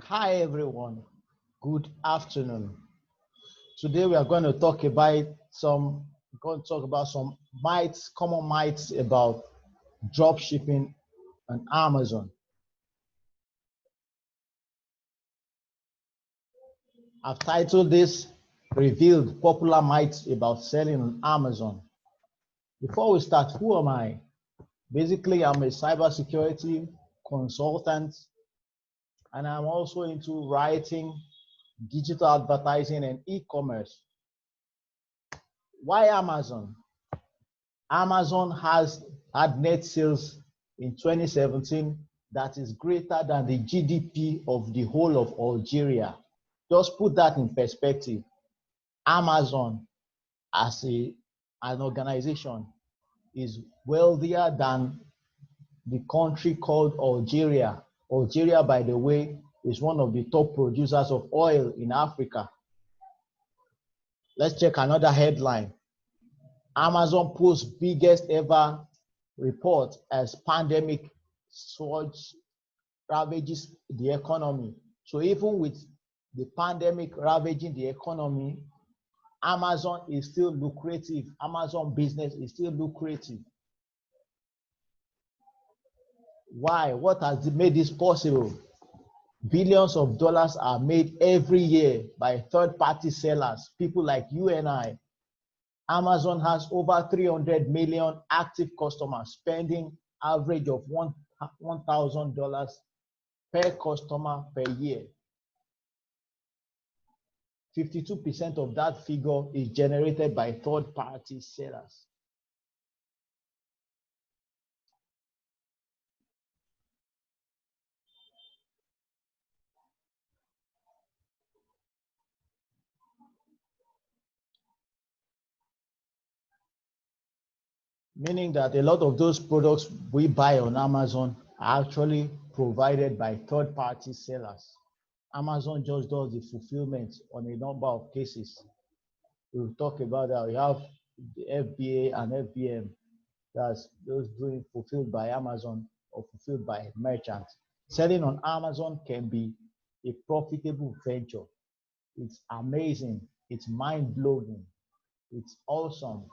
Hi everyone, good afternoon. Today we are going to talk about some common myths about drop shipping and Amazon. I've titled this Revealed Popular Myths About Selling on Amazon. Before we start, who am I? Basically, I'm a cybersecurity consultant and I'm also into writing, digital advertising, and e-commerce. Why Amazon? Amazon has had net sales in 2017 that is greater than the GDP of the whole of Algeria. Just put that in perspective. Amazon as an organization is wealthier than the country called Algeria. Algeria, by the way, is one of the top producers of oil in Africa. Let's check another headline. Amazon posts biggest ever report as pandemic surge ravages the economy. So even with the pandemic ravaging the economy, Amazon is still lucrative. Amazon business is still lucrative. Why? What has made this possible? Billions of dollars are made every year by third-party sellers, people like you and I. Amazon has over 300 million active customers spending average of $1,000 per customer per year. 52% of that figure is generated by third-party sellers. Meaning that a lot of those products we buy on Amazon are actually provided by third-party sellers. Amazon just does the fulfillment on a number of cases. We'll talk about that. We have the FBA and FBM, that's those doing fulfilled by Amazon or fulfilled by merchants. Selling on Amazon can be a profitable venture. It's amazing. It's mind-blowing. It's awesome.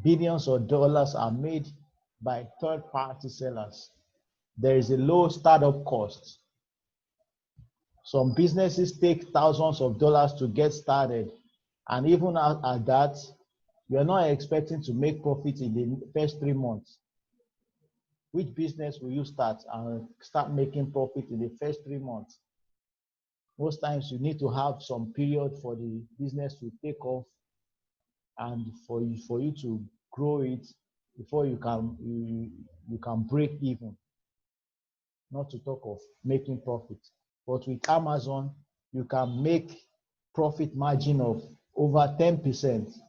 Billions of dollars are made by third-party sellers. There is a low startup cost. Some businesses take thousands of dollars to get started, and even at that, you're not expecting to make profit in the first 3 months. Which business will you start and start making profit in the first 3 months? Most times you need to have some period for the business to take off and for you to grow it before you can break even, not to talk of making profit. But with Amazon, you can make profit margin of over 10%,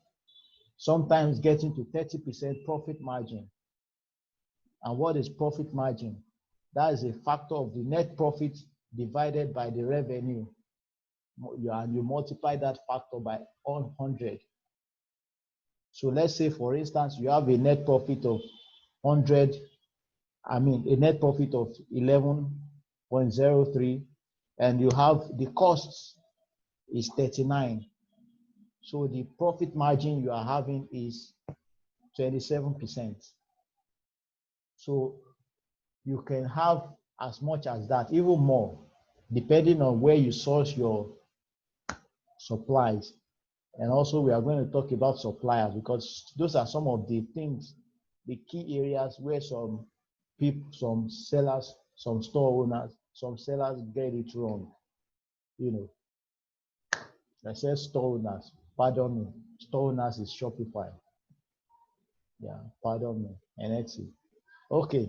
sometimes getting to 30% profit margin. And what is profit margin? That is a factor of the net profit divided by the revenue. And you multiply that factor by 100. So let's say, for instance, you have a net profit of 100, a net profit of 11.03, and you have the costs is 39. So the profit margin you are having is 27%. So you can have as much as that, even more, depending on where you source your supplies. And also we are going to talk about suppliers, because those are some of the things, the key areas where some people, some sellers, some store owners, some sellers get it wrong. I said store owners, pardon me. Store owners is Shopify. Yeah, pardon me. And Etsy. Okay.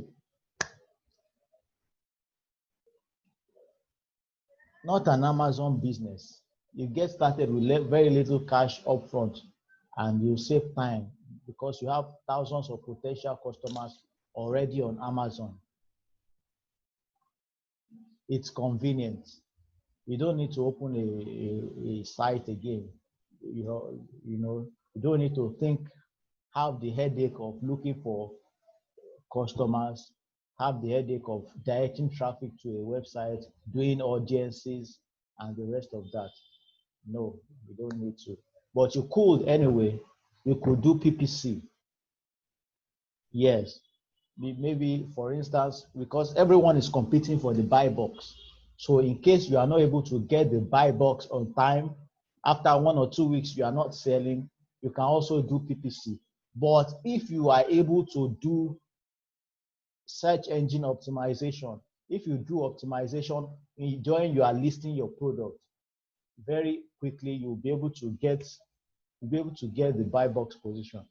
Not an Amazon business. You get started with very little cash upfront and you save time because you have thousands of potential customers already on Amazon. It's convenient. You don't need to open a site again. You don't need to have the headache of looking for customers, have the headache of directing traffic to a website, doing audiences, and the rest of that. No, you don't need to. But you could anyway. You could do PPC. Yes. Maybe, for instance, because everyone is competing for the buy box. So in case you are not able to get the buy box on time, after 1 or 2 weeks you are not selling, you can also do PPC. But if you are able to do search engine optimization, if you do optimization during you are listing your product, very quickly you'll be able to get the buy box position.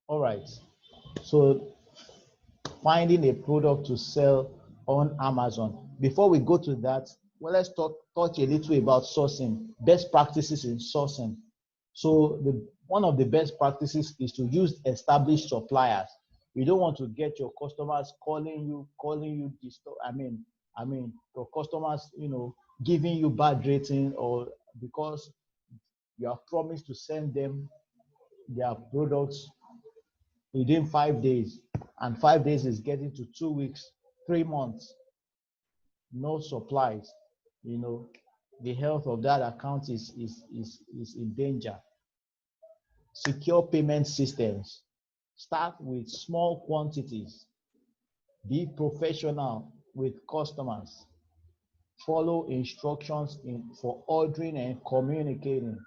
All right. So finding a product to sell on Amazon. Before we go to that, well, let's touch a little about sourcing, best practices in sourcing. So one of the best practices is to use established suppliers. You don't want to get your customers calling you your customers, giving you bad rating, or because you have promised to send them their products within 5 days, and 5 days is getting to 2 weeks, 3 months, no supplies. The health of that account is in danger. Secure payment systems. Start with small quantities. Be professional with customers. Follow instructions for ordering and communicating.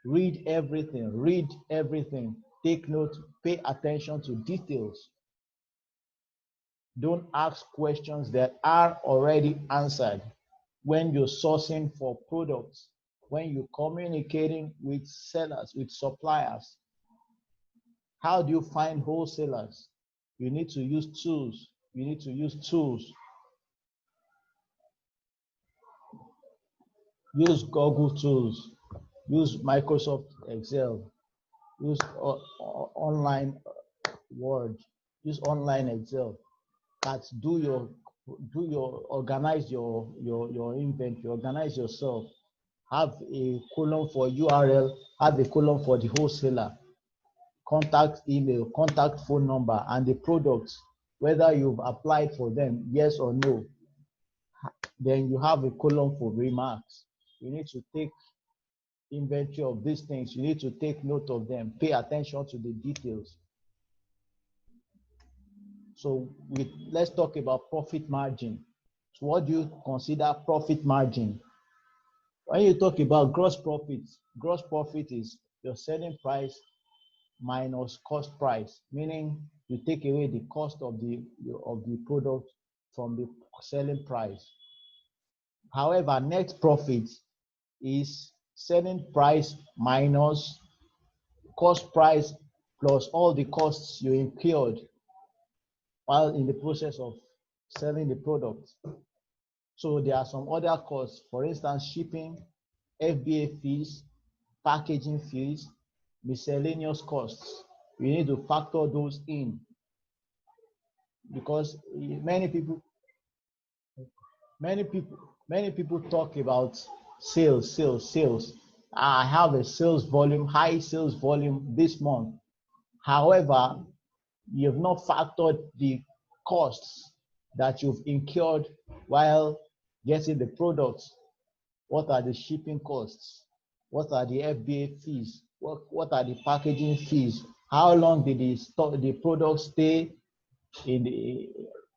Read everything. Take note, pay attention to details. Don't ask questions that are already answered when you're sourcing for products, when you're communicating with sellers, with suppliers. How do you find wholesalers? You need to use tools. Use Google tools. Use Microsoft Excel. Use online Word. Use online Excel. Organize your inventory, organize yourself. Have a column for URL, have a column for the wholesaler, contact email, contact phone number, and the products, whether you've applied for them, yes or no. Then you have a column for remarks. You need to take inventory of these things. You need to take note of them. Pay attention to the details. So let's talk about profit margin. So what do you consider profit margin? When you talk about gross profit is your selling price minus cost price, meaning you take away the cost of the product from the selling price. However, net profit is selling price minus cost price plus all the costs you incurred while in the process of selling the product. So there are some other costs, for instance, shipping, FBA fees, packaging fees, miscellaneous costs. You need to factor those in, because many people talk about sales. I have a high sales volume this month. However, you have not factored the costs that you've incurred while getting the products. What are the shipping costs? What are the FBA fees? What are the packaging fees? How long did the product stay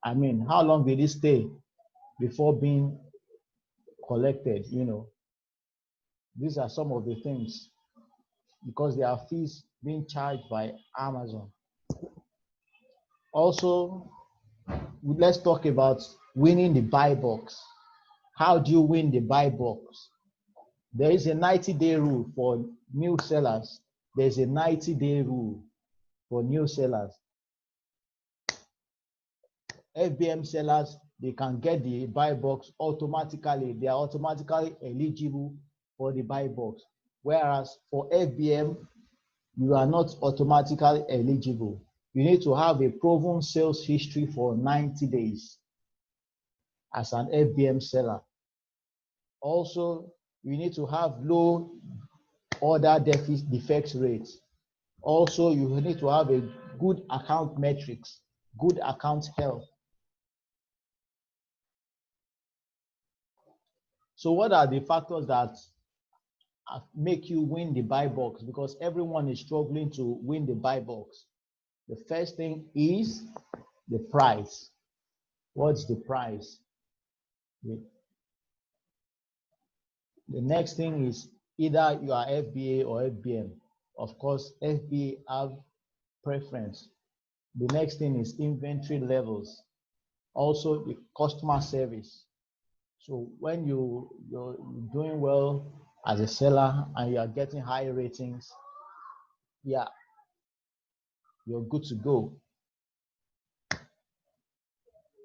how long did it stay before being collected? These are some of the things, because there are fees being charged by Amazon. Also, let's talk about winning the buy box. How do you win the buy box? There is a 90-day rule for new sellers. There's a 90-day rule for new sellers. FBM sellers, they can get the buy box automatically. They are automatically eligible for the buy box. Whereas for FBM, you are not automatically eligible. You need to have a proven sales history for 90 days as an FBM seller. Also, you need to have low order defect rates. Also, you need to have a good account metrics, good account health. So what are the factors that make you win the buy box? Because everyone is struggling to win the buy box. The first thing is the price. What's the price? The next thing is either you are FBA or FBM. Of course, FBA have preference. The next thing is inventory levels. Also, the customer service. So when you're doing well as a seller and you are getting high ratings, yeah, you're good to go.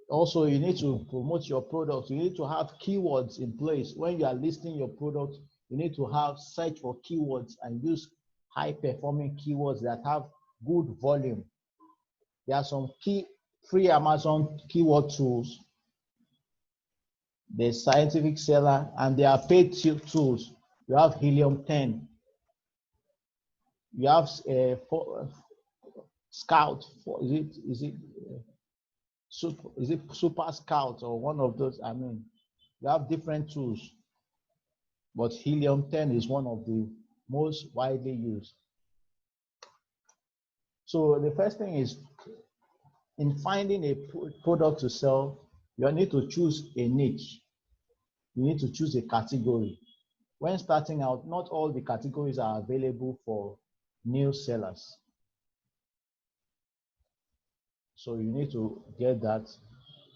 Also, you need to promote your product. You need to have keywords in place. When you are listing your product, you need to have search for keywords and use high performing keywords that have good volume. There are some free Amazon keyword tools. There's Scientific Seller, and there are paid tools. You have Helium 10. You have Scout. Is it Super Scout or one of those? I mean, you have different tools, but Helium 10 is one of the most widely used. So the first thing is, in finding a product to sell, you need to choose a niche. You need to choose a category. When starting out, not all the categories are available for new sellers. So you need to get that.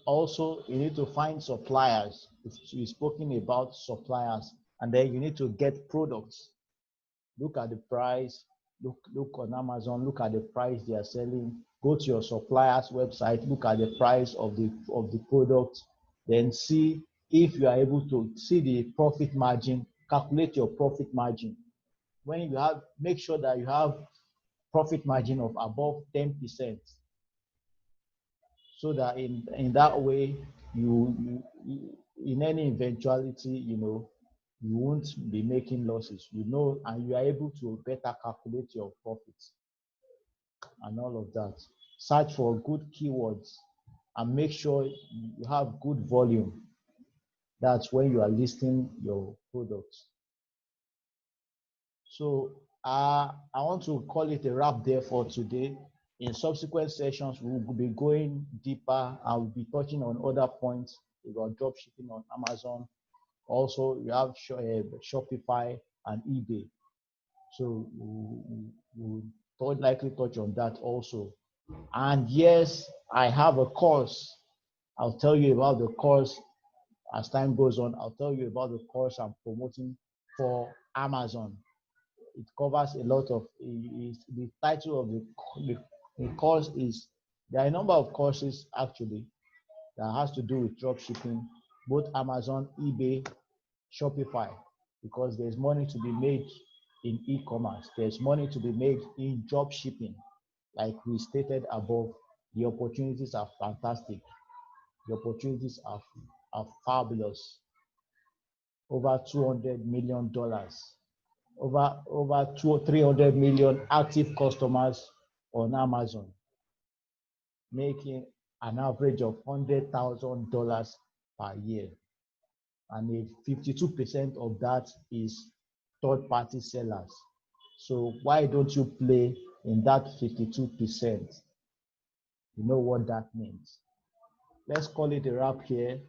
Also, you need to find suppliers. We've spoken about suppliers, and then you need to get products. Look at the price, look on Amazon, look at the price they are selling. Go to your supplier's website, look at the price of the product, then see if you are able to see the profit margin, calculate your profit margin. When you have, make sure that you have profit margin of above 10%. So that in that way, you in any eventuality, you won't be making losses, and you are able to better calculate your profits and all of that. Search for good keywords and make sure you have good volume. That's when you are listing your products. So I want to call it a wrap there for today. In subsequent sessions, we will be going deeper and we'll be touching on other points. We got drop shipping on Amazon. Also, you have Shopify and eBay. So we'll likely touch on that also. And yes, I have a course. I'll tell you about the course as time goes on. I'll tell you about the course I'm promoting for Amazon. It covers a lot of, the title of the course is, there are a number of courses actually that has to do with drop shipping, both Amazon, eBay, Shopify, because there's money to be made in e-commerce. There's money to be made in drop shipping. Like we stated above, the opportunities are fantastic. The opportunities are fabulous. Over $200 million. Over 300 million active customers on Amazon, making an average of $100,000 per year. And 52% of that is third-party sellers. So why don't you play in that 52%? You know what that means. Let's call it a wrap here.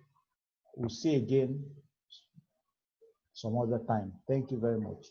We'll see again some other time. Thank you very much.